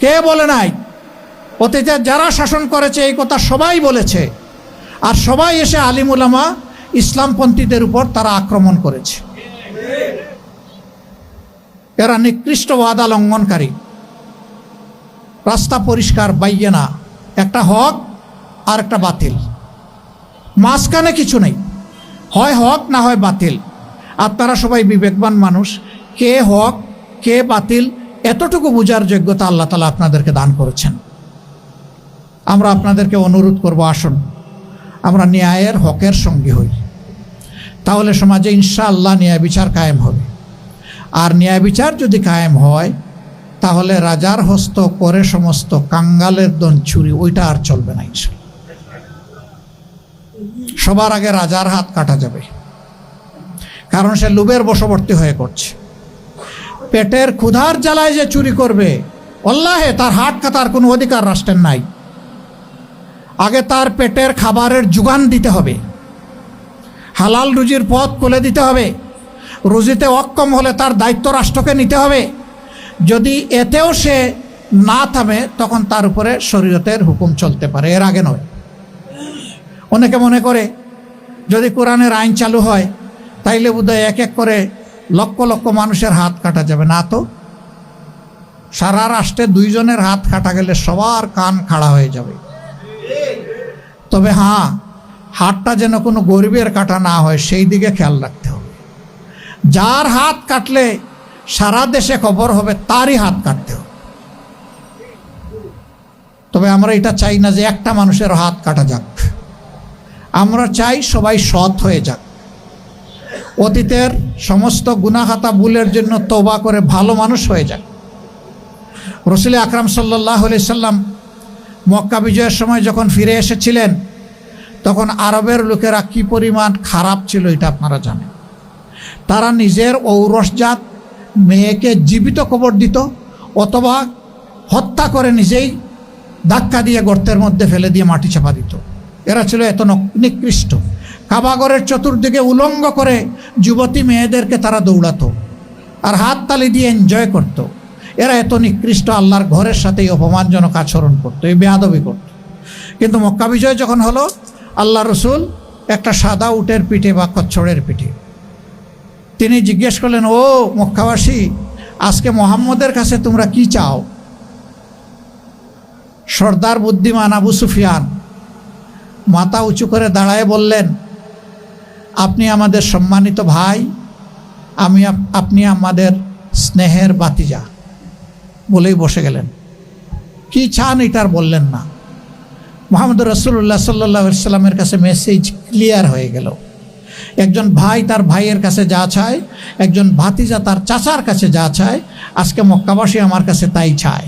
কে বলে নাই? অতীতে যারা শাসন করেছে এই কথা সবাই বলেছে, আর সবাই এসে আলিম উলামা ইসলামপন্থীদের উপর তারা আক্রমণ করেছে। এরা নিকৃষ্ট ওয়াদা লঙ্ঘনকারী। রাস্তা পরিষ্কার, বাইয়েনা, একটা হক আর একটা বাতিল, মাঝখানে কিছু নেই, হয় হক না হয় বাতিল। আপনারা সবাই বিবেকবান মানুষ, কে হক কে বাতিল এতটুকু বোঝার যোগ্যতা আল্লাহ তাআলা আপনাদেরকে দান করেছেন। আমরা আপনাদেরকে অনুরোধ করব, আসুন আমরা ন্যায়ের হকের সঙ্গী হই, তাহলে সমাজে ইনশাআল্লাহ ন্যায় বিচার কায়েম হবে। আর ন্যায় বিচার যদি কায়েম হয় তাহলে রাজার হস্ত করে সমস্ত কাঙ্গালের দন ছুরি, ওইটা আর চলবে না ইনশাআল্লাহ। সবার আগে রাজার হাত কাটা যাবে, কারণ সে লোভের বশবর্তী হয়ে করছে। পেটের ক্ষুধার জ্বালায় যে চুরি করবে, আল্লাহে তার হাত কাটার কোনো অধিকার রাষ্ট্রের নাই। আগে তার পেটের খাবারের যোগান দিতে হবে, হালাল রুজির পথ খুলে দিতে হবে। রুজিতে অক্ষম হলে তার দায়িত্ব রাষ্ট্রকে নিতে হবে। যদি এতেও সে না থামে তখন তার উপরে শরীয়তের হুকুম চলতে পারে, এর আগে নয়। অনেকে মনে করে যদি কোরআনের আইন চালু হয় তাইলে বোধহয় এক এক করে লক্ষ লক্ষ মানুষের হাত কাটা যাবে। না তো, সারা রাষ্ট্রে 2 জনের হাত কাটা গেলে সবার কান খাড়া হয়ে যাবে। তবে হ্যাঁ, হাতটা যেন কোনো গরিবের কাটা না হয় সেই দিকে খেয়াল রাখতে হবে। যার হাত কাটলে সারা দেশে খবর হবে তারই হাত কাটতে হবে। তবে আমরা এটা চাই না যে একটা মানুষের হাত কাটা যাক, আমরা চাই সবাই সৎ হয়ে যাক। অতীতের সমস্ত গুনাহাতা ভুলের জন্য তওবা করে ভালো মানুষ হয়ে যাক। রাসূল আকরাম সাল্লাল্লাহু আলাইহি সাল্লাম মক্কা বিজয়ের সময় যখন ফিরে এসেছিলেন তখন আরবের লোকেরা কি পরিমাণ খারাপ ছিল এটা আপনারা জানেন। তারা নিজের ঔরসজাত মেয়েকে জীবিত কবর দিত অথবা হত্যা করে নিজেই ধাক্কা দিয়ে গর্তের মধ্যে ফেলে দিয়ে মাটি চাপা দিত। এরা ছিল এত নিকৃষ্ট। কাবাগরের চতুর্দিকে উলঙ্গ করে যুবতী মেয়েদেরকে তারা দৌড়াতো আর হাততালি দিয়ে এনজয় করত। এরা এত নিকৃষ্ট, আল্লাহর ঘরের সাথে অপমানজনক আচরণ করতো, এই বেয়াদবি করত। কিন্তু মক্কা বিজয় যখন হলো, আল্লাহ রসুল একটা সাদা উটের পিঠে বা কচ্ছড়ের পিঠে, তিনি জিজ্ঞেস করলেন, ও মক্কাবাসী, আজকে মুহাম্মদের কাছে তোমরা কি চাও? সর্দার বুদ্ধিমান আবু সুফিয়ান মাথা উঁচু করে দাঁড়ায় বললেন, আপনি আমাদের সম্মানিত ভাই, আপনি আমাদের স্নেহের বাতিজা, বলেই বসে গেলেন। কি চান এটার বললেন না। মুহাম্মদ রাসূলুল্লাহ সাল্লাল্লাহু আলাইহি সাল্লামের কাছে মেসেজ ক্লিয়ার হয়ে গেল। একজন ভাই তার ভাইয়ের কাছে যা চায়, একজন ভাতিজা তার চাচার কাছে যা চায়, আজকে মক্কাবাসী আমার কাছে তাই চায়।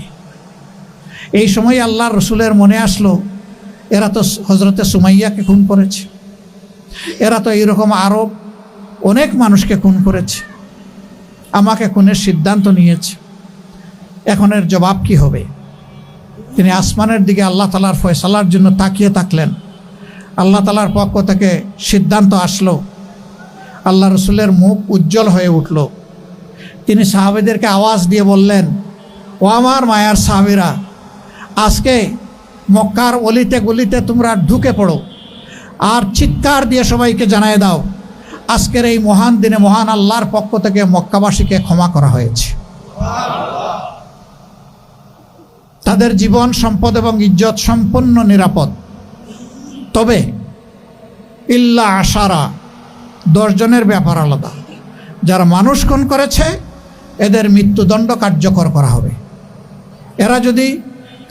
এই সময় আল্লাহর রসুলের মনে আসলো, এরা তো হজরতে সুমাইয়াকে খুন করেছে, এরা তো এইরকম আরব অনেক মানুষকে খুন করেছে, আমাকে খুনের সিদ্ধান্ত নিয়েছে, এখন এর জবাব কি হবে? তিনি আসমানের দিকে আল্লাহ তাআলার ফয়সালার জন্য তাকিয়ে থাকলেন। আল্লাহ তাআলার পক্ষ থেকে সিদ্ধান্ত আসলো। আল্লাহ রসুলের মুখ উজ্জ্বল হয়ে উঠল। তিনি সাহাবীদেরকে আওয়াজ দিয়ে বললেন, ও আমার মায়ার সাহাবীরা, আজকে মক্কার অলিতে গলিতে তোমরা ঢুকে পড়ো আর চিৎকার দিয়ে সবাইকে জানিয়ে দাও, আজকের এই মহান দিনে মহান আল্লাহর পক্ষ থেকে মক্কাবাসীকে ক্ষমা করা হয়েছে। তাদের জীবন, সম্পদ এবং ইজ্জত সম্পূর্ণ নিরাপদ। তবে ইল্লা আশারা, 10 জনের ব্যাপার আলাদা। যারা মানুষ খুন করেছে এদের মৃত্যুদণ্ড কার্যকর করা হবে। এরা যদি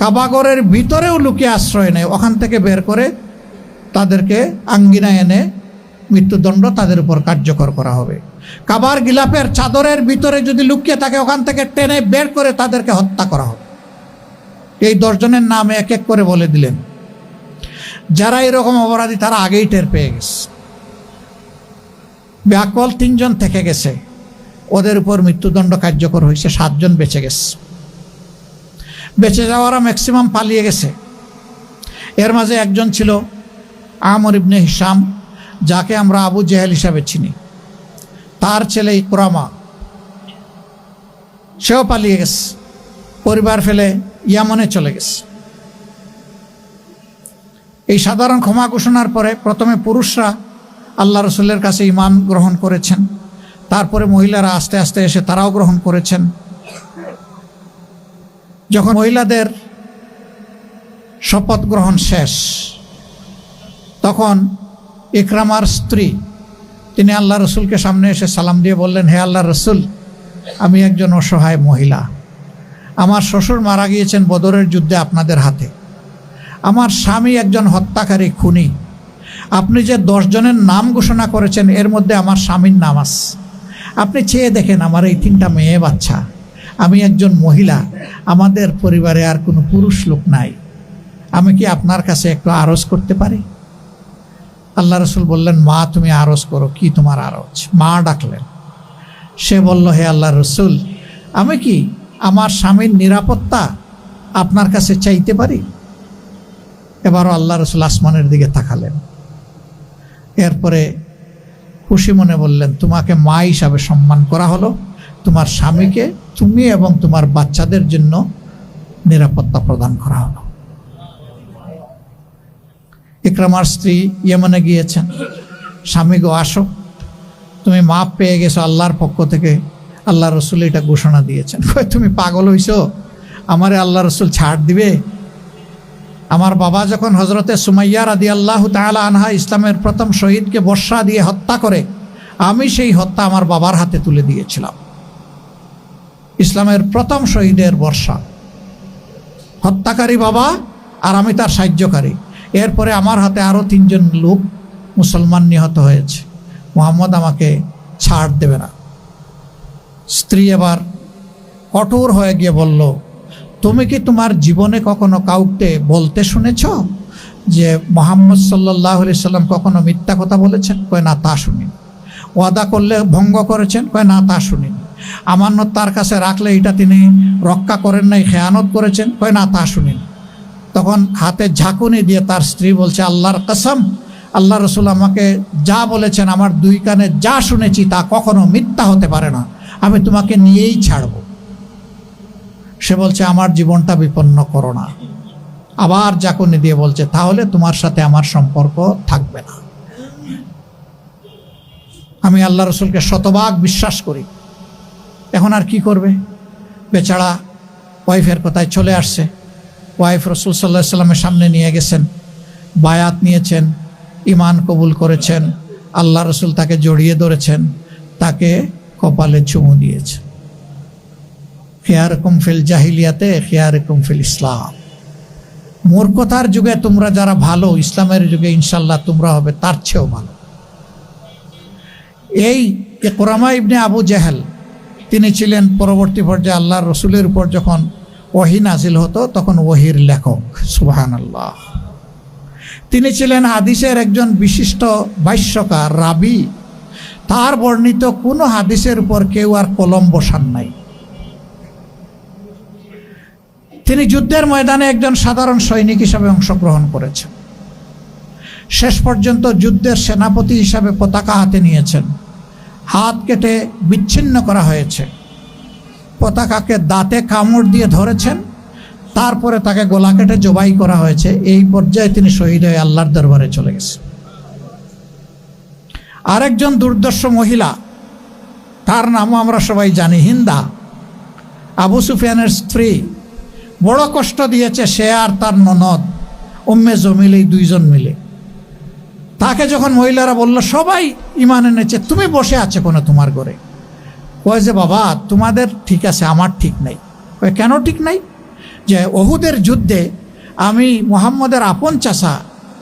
কাবাগরের ভিতরেও লুকিয়ে আশ্রয় নেয়, ওখান থেকে বের করে তাদেরকে আঙ্গিনায় এনে মৃত্যুদণ্ড তাদের উপর কার্যকর করা হবে। কাবার গিলাফের চাদরের ভিতরে যদি লুকিয়ে থাকে, ওখান থেকে টেনে বের করে তাদেরকে হত্যা করা হবে। এই 10 জনের নাম এক এক করে বলে দিলেন। যারা এরকম অপরাধী তারা আগেই টের পেয়ে গেছে। ব্যাকল 3 জন থেকে গেছে, ওদের উপর মৃত্যুদণ্ড কার্যকর হয়েছে। 7 জন বেঁচে গেছে। বেঁচে যাওয়ারা ম্যাক্সিমাম পালিয়ে গেছে। এর মাঝে একজন ছিল আমর ইবনে হিশাম, যাকে আমরা আবু জেহেল হিসাবে চিনি। তার ছেলে ইকরামা, সেও পালিয়ে গেছে। পরিবার ফেলে ইয়ামনে চলে গেছে। এই সাধারণ ক্ষমা ঘোষণার পরে প্রথমে পুরুষরা আল্লাহ রসুলের কাছে ঈমান গ্রহণ করেছেন, তারপরে মহিলারা আস্তে আস্তে এসে তারাও গ্রহণ করেছেন। যখন মহিলাদের শপথ গ্রহণ শেষ, তখন ইকরামার স্ত্রী তিনি আল্লাহ রসুলকে সামনে এসে সালাম দিয়ে বললেন, হে আল্লাহ রসুল, আমি একজন অসহায় মহিলা, আমার শ্বশুর মারা গিয়েছেন বদরের যুদ্ধে আপনাদের হাতে, আমার স্বামী একজন হত্যাকারী খুনি, আপনি যে 10 জনের নাম ঘোষণা করেছেন এর মধ্যে আমার স্বামীর নাম আছে, আপনি চেয়ে দেখেন আমার এই 3টা মেয়ে বাচ্চা, আমি একজন মহিলা, আমাদের পরিবারে আর কোনো পুরুষ লোক নাই, আমি কি আপনার কাছে একটু আরজ করতে পারি? আল্লাহ রসুল বললেন, মা তুমি আরজ করো, কি তোমার আরজ? মা ডাকলেন। সে বলল, হে আল্লাহ রসুল, আমি কি আমার স্বামীর নিরাপত্তা আপনার কাছে চাইতে পারি? এবারও আল্লাহ রসুল আসমানের দিকে তাকালেন, এরপরে খুশি মনে বললেন, তোমাকে মা হিসাবে সম্মান করা হলো, তোমার স্বামীকে তুমি এবং তোমার বাচ্চাদের জন্য নিরাপত্তা প্রদান করা হলো। ইকরামার স্ত্রী ইয়েমেনে গিয়েছেন, স্বামী গো আসো, তুমি মাপ পেয়ে গেছো আল্লাহর পক্ষ থেকে, আল্লাহ রসুল এটা ঘোষণা দিয়েছেন। তুমি পাগল হইছো, আমারে আল্লাহ রসুল ছাড় দিবে? আমার বাবা যখন হজরতে সুমাইয়া রাদিয়াল্লাহু তাআলা আনহা ইসলামের প্রথম শহীদকে বর্ষা দিয়ে হত্যা করে, আমি সেই হত্যা আমার বাবার হাতে তুলে দিয়েছিলাম। ইসলামের প্রথম শহীদের বর্ষা, হত্যাকারী বাবা আর আমি তার সাহায্যকারী। এরপরে আমার হাতে আরও 3 জন লোক মুসলমান নিহত হয়েছে, মুহাম্মদ আমাকে ছাড় দেবে না। স্ত্রী এবার কঠোর হয়ে গিয়ে বলল, তুমি কি তোমার জীবনে কখনো কাউকে বলতে শুনেছ যে মুহাম্মদ সাল্লাল্লাহু আলাইহি সাল্লাম কখনো মিথ্যা কথা বলেছেন? কয় না, তা শুনিনি। ওয়াদা করলে ভঙ্গ করেছেন? কয় না, তা শুনিনি। আমানত তার কাছে রাখলে এটা তিনি রক্ষা করেন নাই, খেয়ানত করেছেন? কয় না, তা শুনিনি। তখন হাতে ঝাঁকুনি দিয়ে তার স্ত্রী বলছে, আল্লাহর কসম, আল্লাহ রসুল আমাকে যা বলেছেন, আমার 2 কানে যা শুনেছি তা কখনো মিথ্যা হতে পারে না, আমি তোমাকে নিয়েই ছাড়ব। সে বলছে, আমার জীবনটা বিপন্ন করো না। আবার ঝাঁকুনি দিয়ে বলছে, তাহলে তোমার সাথে আমার সম্পর্ক থাকবে না। আমি আল্লাহ রসুলকে শতভাগ বিশ্বাস করি। এখন আর কি করবে? বেচারা ওয়াইফের কথায় চলে আসছে। ওয়াইফ রসুল সাল্লাল্লাহু আলাইহি সাল্লামের সামনে নিয়ে গেছেন, বায়াত নিয়েছেন, ঈমান কবুল করেছেন। আল্লাহ রসুল তাকে জড়িয়ে ধরেছেন, তাকে কপালে চুমু দিয়েছেন। খিয়ারকুম ফিল জাহিলিয়াতে খিয়ারকুম ফিল ইসলাম। মূর্খতার যুগে তোমরা যারা ভালো, ইসলামের যুগে ইনশাল্লাহ তোমরা হবে তার চেয়েও ভালো। এই ইকরামা ইবনে আবু জেহেল, তিনি ছিলেন পরবর্তী পর্যায়ে আল্লাহর রসুলের উপর যখন ওহী নাজিল হতো তখন ওহীর লেখক। সুবহানাল্লাহ। তিনি ছিলেন হাদিসের একজন বিশিষ্ট ভাষ্যকার, রাবি। তার বর্ণিত কোনো হাদিসের উপর কেউ আর কলম বসান নাই। তিনি যুদ্ধের ময়দানে একজন সাধারণ সৈনিক হিসাবে অংশগ্রহণ করেছেন। শেষ পর্যন্ত যুদ্ধের সেনাপতি হিসাবে পতাকা হাতে নিয়েছেন। হাত কেটে বিচ্ছিন্ন করা হয়েছে, পতাকাকে দাঁতে কামড় দিয়ে ধরেছেন, তারপরে তাকে গলা কেটে জবাই করা হয়েছে। এই পর্যায়ে তিনি শহীদ হয়ে আল্লাহর দরবারে চলে গেছেন। আরেকজন দুর্দর্শ মহিলা, তার নামও আমরা সবাই জানি, হিন্দা, আবু সুফিয়ানের স্ত্রী। বড় কষ্ট দিয়েছে সে আর তার ননদ উম্মে জমিল, এই 2 জন মিলে। তাকে যখন মহিলারা বলল সবাই ঈমান এনেছে, তুমি বসে আছে কোনো তোমার ঘরে? কয় যে বাবা তোমাদের ঠিক আছে, আমার ঠিক নাই। কয় কেন ঠিক নাই? যে ওহুদের যুদ্ধে আমি মুহাম্মদের আপন চাচা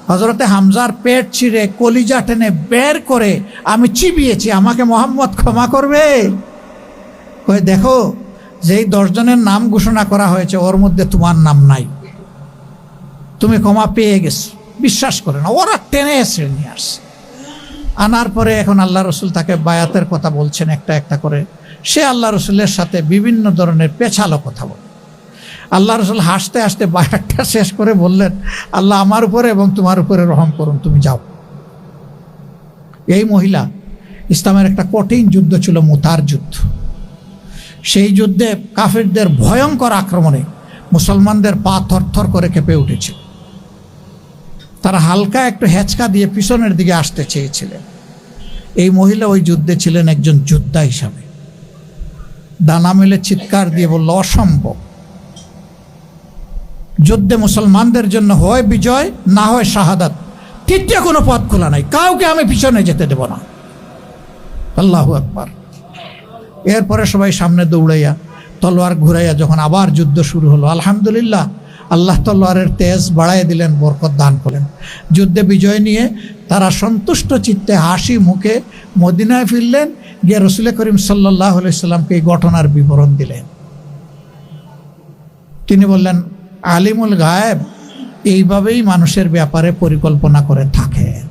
হযরতে হামজার পেট ছিঁড়ে কলিজা টেনে বের করে আমি চিবিয়েছি, আমাকে মুহাম্মদ ক্ষমা করবে? কয় দেখো, যেই 10 জনের নাম ঘোষণা করা হয়েছে ওর মধ্যে তোমার নাম নাই, তুমি ক্ষমা পেয়ে গেছো, বিশ্বাস করে না। ওরা টেনে এসে নিয়ে আসছে, আনার পরে এখন আল্লাহ রসুল তাকে বায়াতের কথা বলছেন একটা একটা করে। সে আল্লাহ রসুলের সাথে বিভিন্ন ধরনের পেছালো কথা বলে। আল্লাহ রসুল হাসতে হাসতে বায়াতটা শেষ করে বললেন, আল্লাহ আমার উপরে এবং তোমার উপরে রহম করুন, তুমি যাও। এই মহিলা, ইসলামের একটা কঠিন যুদ্ধ ছিল মুতার যুদ্ধ। সেই যুদ্ধে কাফিরদের ভয়ঙ্কর আক্রমণে মুসলমানদের পা থরথর করে কেঁপে উঠেছিল। তারা হালকা একটু হেঁচকা দিয়ে পিছনের দিকে আসতে চেয়েছিলেন। এই মহিলা ওই যুদ্ধে ছিলেন একজন যোদ্ধা হিসাবে। ডানা মেলে চিৎকার দিয়ে বলল, অসম্ভব, যুদ্ধে মুসলমানদের জন্য হয় বিজয়, না হয় শাহাদাত, তৃতীয় কোনো পথ খোলা নাই, কাউকে আমি পিছনে যেতে দেব না। আল্লাহু আকবার। এরপরে সবাই সামনে দৌড়াইয়া তলোয়ার ঘুরাইয়া যখন আবার যুদ্ধ শুরু হলো, আলহামদুলিল্লাহ আল্লাহ তলোয়ারের তেজ বাড়াই দিলেন, বরকত দান করেন। যুদ্ধে বিজয় নিয়ে তারা সন্তুষ্ট চিত্তে হাসি মুখে মদিনায় ফিরলেন, গিয়ে রসুল করিম সাল্লাল্লাহু আলাইহি সাল্লামকে এই ঘটনার বিবরণ দিলেন। তিনি বললেন, আলিমুল গায়েব এইভাবেই মানুষের ব্যাপারে পরিকল্পনা করে থাকেন।